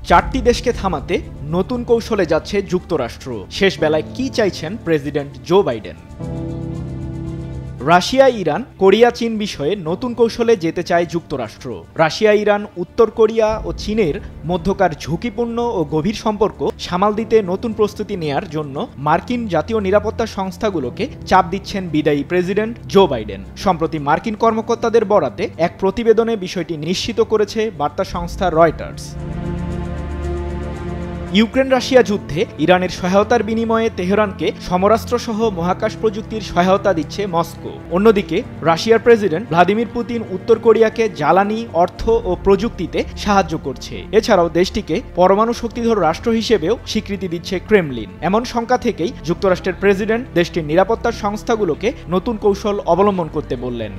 চারটি দেশকে থামাতে নতুন কৌশলে যাচ্ছে যুক্তরাষ্ট্র। শেষ বেলায় কি চাইছেন president Joe Biden? Russia, Iran, Korea, চীন বিষয়ে নতুন কৌশলে যেতে চায় যুক্তরাষ্ট্র। রাশিয়া, ইরান, উত্তর কোরিয়া ও চীনের মধ্যকার ঝুঁকিপূর্ণ ও গভীর সম্পর্ক সামাল দিতে নতুন প্রস্তুতি নেয়ার জন্য মার্কিন জাতীয় নিরাপত্তা সংস্থাগুলোকে চাপ দিচ্ছেন বিদায়ী প্রেসিডেন্ট জো বাইডেন। সম্প্রতি মার্কিন কর্মকর্তাদের বরাতে এক প্রতিবেদনে বিষয়টি নিশ্চিত করেছে বার্তা সংস্থা রয়টার্স। ইউক্রেন রাশিয়া যুদ্ধে ইরানের সহায়তার বিনিময়ে তেহরানকে সমরাস্ত্রসহ মহাকাশ প্রযুক্তির সহায়তা দিচ্ছে মস্কো। অন্যদিকে রাশিয়ার প্রেসিডেন্ট ভ্লাদিমির পুতিন উত্তর কোরিয়াকে জ্বালানি, অর্থ ও প্রযুক্তিতে সাহায্য করছে। এছাড়াও দেশটিকে পরমাণু শক্তিধর রাষ্ট্র হিসেবেও স্বীকৃতি দিচ্ছে ক্রেমলিন। এমন শঙ্কা থেকেই যুক্তরাষ্ট্রের প্রেসিডেন্ট দেশটির নিরাপত্তা সংস্থাগুলোকে নতুন কৌশল অবলম্বন করতে বললেন।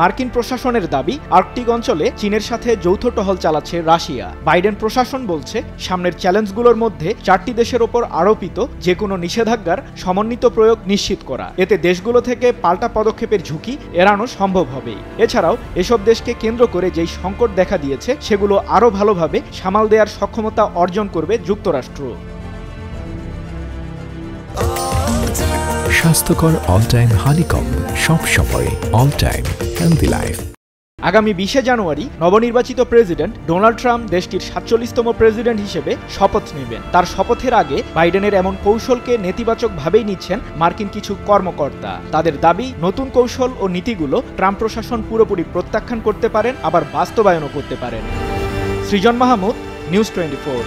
মার্কিন প্রশাসনের দাবি, আর্কটিক অঞ্চলে চীনের সাথে যৌথ টহল চালাচ্ছে রাশিয়া। বাইডেন প্রশাসন বলছে, সামনের চ্যালেঞ্জগুলোর মধ্যে চারটি দেশের ওপর আরোপিত যে কোনো নিষেধাজ্ঞার সমন্বিত প্রয়োগ নিশ্চিত করা। এতে দেশগুলো থেকে পাল্টা পদক্ষেপের ঝুঁকি এড়ানো সম্ভব হবে। এছাড়াও এসব দেশকে কেন্দ্র করে যেই সংকট দেখা দিয়েছে সেগুলো আরও ভালোভাবে সামাল দেওয়ার সক্ষমতা অর্জন করবে যুক্তরাষ্ট্র। স্বাস্থ্যকর অল টাইম হানিকম, সব সময় অল টাইম হেলদি লাইফ। আগামী 20 জানুয়ারি নবনির্বাচিত প্রেসিডেন্ট ডোনাল্ড ট্রাম্প দেশটির 47তম প্রেসিডেন্ট হিসেবে শপথ নেবেন। তার শপথের আগে বাইডেনের এমন কৌশলকে নেতিবাচকভাবেই নিচ্ছেন মার্কিন কিছু কর্মকর্তা। তাদের দাবি, নতুন কৌশল ও নীতিগুলো ট্রাম্প প্রশাসন পুরোপুরি প্রত্যাখ্যান করতে পারেন, আবার বাস্তবায়নও করতে পারেন। সৃজন মাহমুদ, নিউজ 24।